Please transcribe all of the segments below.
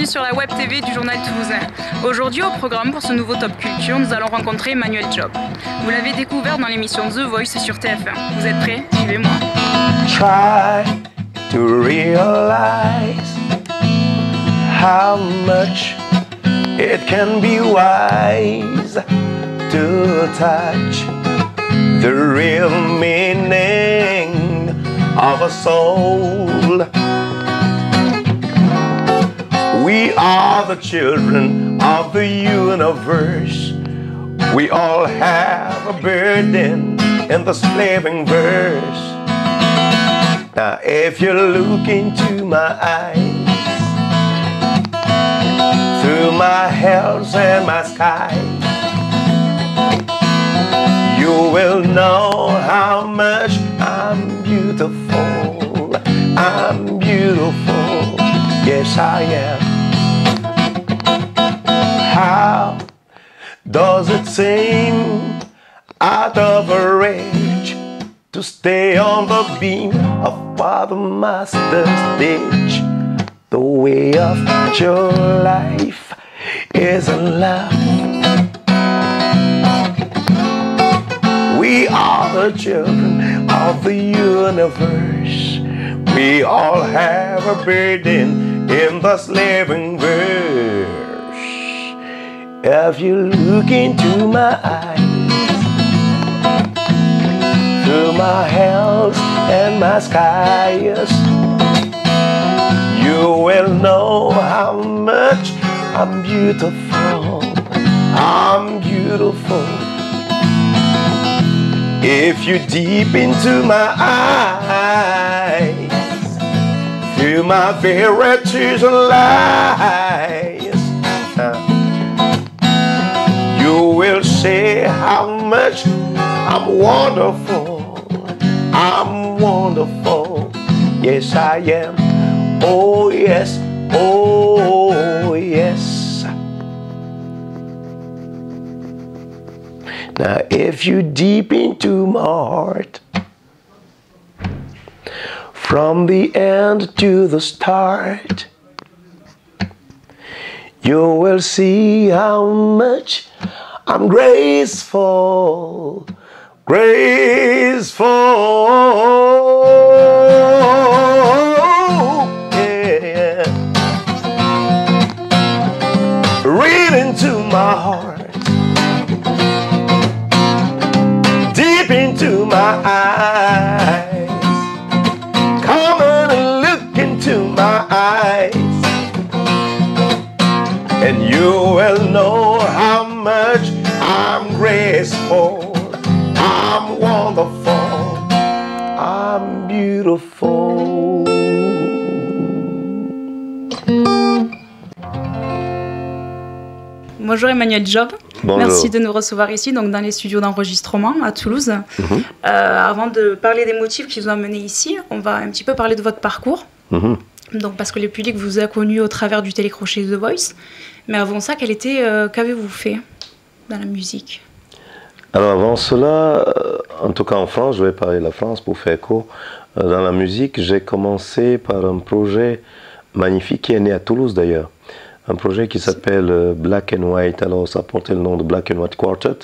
bienvenue sur la web TV du Journal Toulousain. Aujourd'hui au programme pour ce nouveau Top Culture, nous allons rencontrer Emmanuel Job. Vous l'avez découvert dans l'émission The Voice sur TF1. Vous êtes prêts? Suivez-moi. Try to realize how much it can be wise to touch the real meaning of a soul. We are the children of the universe. We all have a burden in the slaving verse. Now if you look into my eyes, through my hills and my skies, you will know how much I'm beautiful. I'm beautiful, yes I am. How does it seem out of reach to stay on the beam of Father Master's ditch? The way of your life is in love. We are the children of the universe. We all have a burden in the slaving verse. If you look into my eyes, through my hills and my skies, you will know how much I'm beautiful. I'm beautiful. If you deep into my eyes, through my very tears and lies, you will say how much I'm wonderful. I'm wonderful. Yes, I am. Oh, yes. Oh, yes. Now, if you deep into my heart, from the end to the start, you will see how much I'm graceful, graceful, yeah. Read into my heart, deep into my eyes, come and look into my eyes, and you will know how much I'm graceful, I'm wonderful, I'm beautiful. Bonjour Emmanuel Job. Bonjour. Merci de nous recevoir ici, donc dans les studios d'enregistrement à Toulouse. Avant de parler des motifs qui vous ont amené ici, on va un petit peu parler de votre parcours. Donc, parce que le public vous a connu au travers du télécrochet The Voice. Mais avant ça, qu'avez-vous fait dans la musique? Alors avant cela, en tout cas en France, je vais parler de la France pour faire court. Dans la musique, j'ai commencé par un projet magnifique qui est né à Toulouse d'ailleurs. Un projet qui s'appelle Black and White. Alors ça portait le nom de Black and White Quartet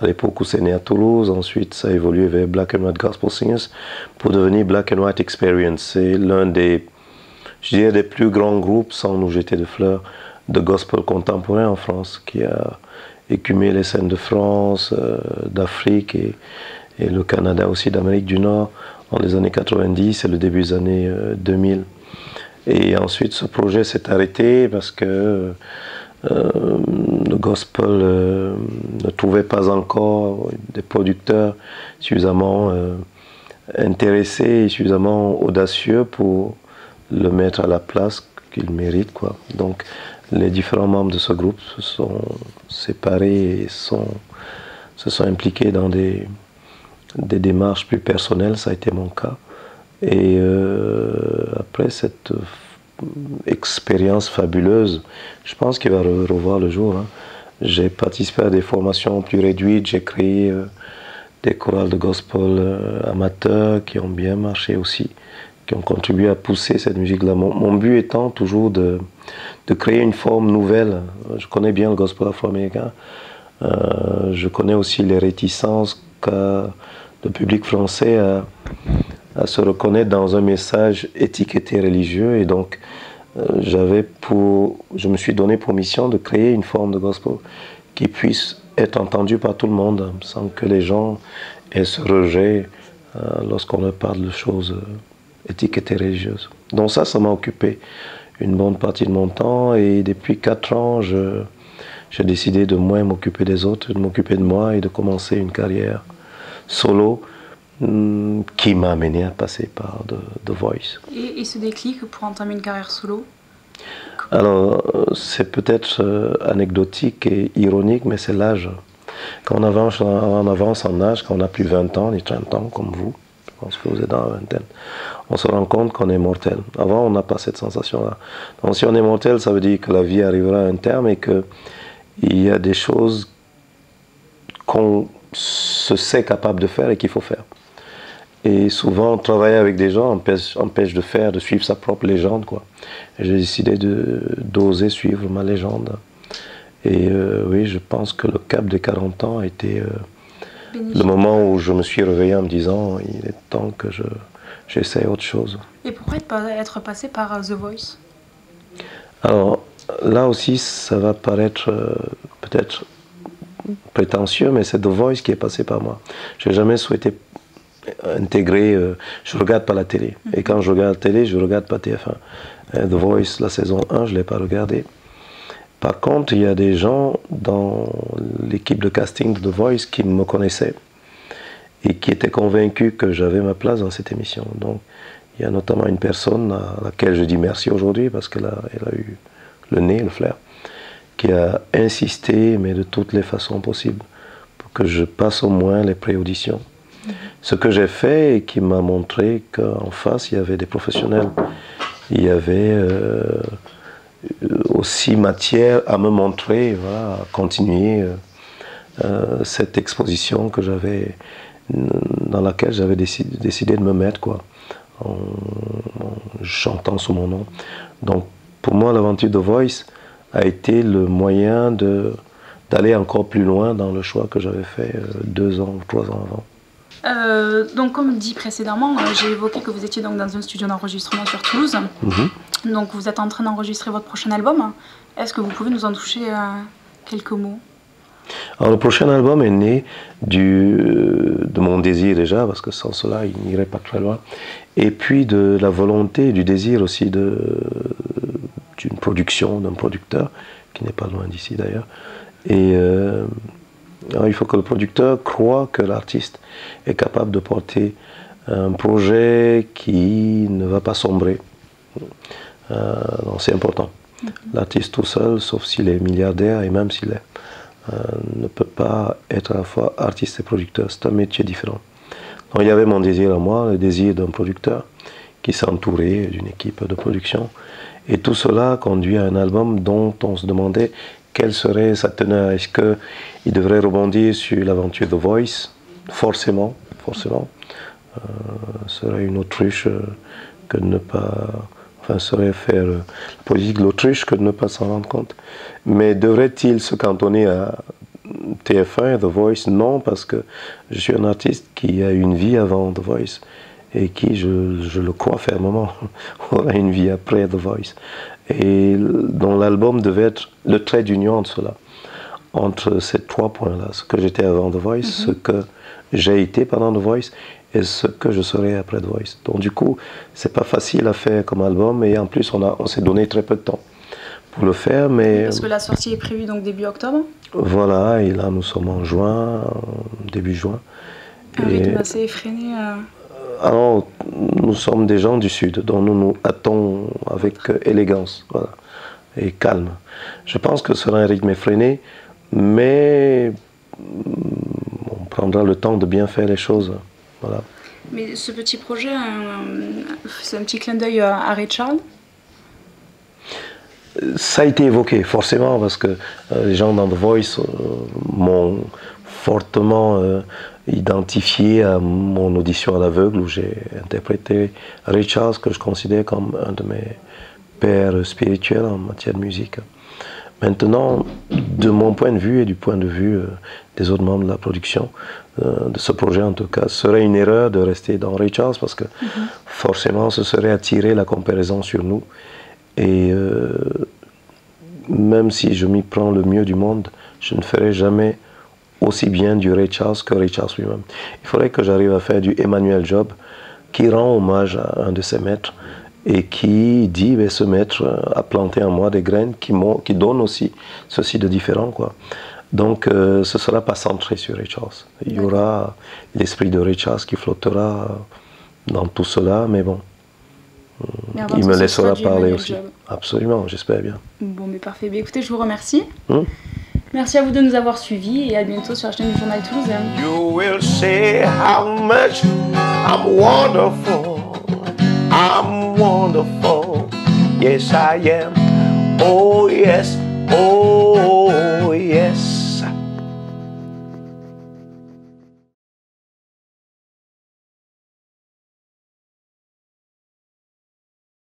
à l'époque où c'est né à Toulouse. Ensuite ça a évolué vers Black and White Gospel Singers pour devenir Black and White Experience. C'est l'un des, je dirais, des plus grands groupes, sans nous jeter de fleurs, de gospel contemporain en France, qui a écumé les scènes de France, d'Afrique et le Canada aussi, d'Amérique du Nord dans les années 90 et le début des années 2000. Et ensuite ce projet s'est arrêté parce que le gospel ne trouvait pas encore des producteurs suffisamment intéressés et suffisamment audacieux pour le mettre à la place qu'il mérite, quoi. Donc les différents membres de ce groupe se sont séparés et se sont impliqués dans des démarches plus personnelles. Ça a été mon cas. Et après cette expérience fabuleuse, je pense qu'il va revoir le jour, hein. J'ai participé à des formations plus réduites, j'ai créé des chorales de gospel amateurs qui ont bien marché aussi, qui ont contribué à pousser cette musique-là. Mon but étant toujours de de créer une forme nouvelle. Je connais bien le gospel afro-américain. Je connais aussi les réticences qu'a le public français à se reconnaître dans un message étiqueté religieux. Et donc, je me suis donné pour mission de créer une forme de gospel qui puisse être entendue par tout le monde, sans que les gens aient ce rejet lorsqu'on leur parle de choses étiquetées religieuses. Donc ça m'a occupé une bonne partie de mon temps, et depuis 4 ans, j'ai décidé de moins m'occuper des autres, de m'occuper de moi et de commencer une carrière solo qui m'a amené à passer par The Voice. Et ce déclic pour entamer une carrière solo? Alors, c'est peut-être anecdotique et ironique, mais c'est l'âge. Quand on avance en âge, quand on a plus 20 ans, ni 30 ans, comme vous, je pense que vous êtes dans la vingtaine, on se rend compte qu'on est mortel. Avant, on n'a pas cette sensation-là. Donc, si on est mortel, ça veut dire que la vie arrivera à un terme et qu'il y a des choses qu'on se sait capable de faire et qu'il faut faire. Et souvent, travailler avec des gens empêche de suivre sa propre légende, quoi. J'ai décidé d'oser suivre ma légende. Et oui, je pense que le cap des 40 ans a été le moment où je me suis réveillé en me disant il est temps que j'essaie autre chose. Et pourquoi être passé par The Voice? Alors, là aussi, ça va paraître peut-être prétentieux, mais c'est The Voice qui est passé par moi. Je n'ai jamais souhaité intégrer, je ne regarde pas la télé. Et quand je regarde la télé, je ne regarde pas TF1. The Voice, la saison 1, je ne l'ai pas regardé. Par contre, il y a des gens dans l'équipe de casting de The Voice qui me connaissaient et qui étaient convaincus que j'avais ma place dans cette émission. Donc, il y a notamment une personne à laquelle je dis merci aujourd'hui parce qu'elle a eu le nez, le flair, qui a insisté, mais de toutes les façons possibles, pour que je passe au moins les pré-auditions. Ce que j'ai fait et qui m'a montré qu'en face, il y avait des professionnels. Il y avait aussi matière à me montrer, voilà, à continuer cette exposition que dans laquelle j'avais décidé de me mettre, quoi, en chantant sous mon nom. Donc pour moi, l'aventure The Voice a été le moyen d'aller encore plus loin dans le choix que j'avais fait 2 ans ou 3 ans avant. Donc comme dit précédemment, j'ai évoqué que vous étiez donc dans un studio d'enregistrement sur Toulouse. Donc vous êtes en train d'enregistrer votre prochain album. Est-ce que vous pouvez nous en toucher quelques mots? Alors le prochain album est né de mon désir déjà, parce que sans cela il n'irait pas très loin, et puis de la volonté, du désir aussi d'une production, d'un producteur, qui n'est pas loin d'ici d'ailleurs. Et alors, il faut que le producteur croie que l'artiste est capable de porter un projet qui ne va pas sombrer. C'est important. L'artiste tout seul, sauf s'il est milliardaire, et même s'il ne peut pas être à la fois artiste et producteur. C'est un métier différent. Donc, il y avait mon désir à moi, le désir d'un producteur qui s'entourait d'une équipe de production. Et tout cela conduit à un album dont on se demandait quelle serait sa teneur. Est-ce qu'il devrait rebondir sur l'aventure The Voice? Forcément. Serait une autruche que de ne pas... Enfin, serait faire la politique de l'autruche que de ne pas s'en rendre compte. Mais devrait-il se cantonner à TF1 et The Voice? Non, parce que je suis un artiste qui a une vie avant The Voice et qui, je le crois fermement, aura une vie après The Voice. Et dont l'album devait être le trait d'union de cela, entre ces 3 points-là, ce que j'étais avant The Voice, ce que j'ai été pendant The Voice et ce que je serai après The Voice. Donc du coup, c'est pas facile à faire comme album, et en plus on s'est donné très peu de temps pour le faire. Mais parce que la sortie est prévue donc début octobre. Voilà, et là nous sommes en juin, début juin. Un rythme assez effréné. Alors, nous sommes des gens du Sud, dont nous nous hâtons avec élégance, voilà, et calme. Je pense que ce sera un rythme effréné, mais on prendra le temps de bien faire les choses. Voilà. Mais ce petit projet, c'est un petit clin d'œil à Ray Charles? Ça a été évoqué, forcément, parce que les gens dans The Voice m'ont fortement identifié à mon audition à l'aveugle, où j'ai interprété Ray Charles, que je considère comme un de mes père spirituel en matière de musique. Maintenant, de mon point de vue et du point de vue des autres membres de la production, de ce projet en tout cas, ce serait une erreur de rester dans Ray Charles parce que forcément ce serait attirer la comparaison sur nous. Et même si je m'y prends le mieux du monde, je ne ferai jamais aussi bien du Ray Charles que Ray Charles lui-même. Il faudrait que j'arrive à faire du Emmanuel Job qui rend hommage à un de ses maîtres et qui dit, ben, ce maître a planté en moi des graines qui donnent aussi ceci de différent, quoi. Donc ce ne sera pas centré sur Ray Charles. Il y aura l'esprit de Ray Charles qui flottera dans tout cela, mais bon, il me laissera parler aussi. Absolument, j'espère bien. Bon, mais parfait. Mais écoutez, je vous remercie. Merci à vous de nous avoir suivis et à bientôt sur la chaîne du Journal Toulousain. You will say how much I'm wonderful. I'm wonderful. Yes, I am. Oh, yes. Oh.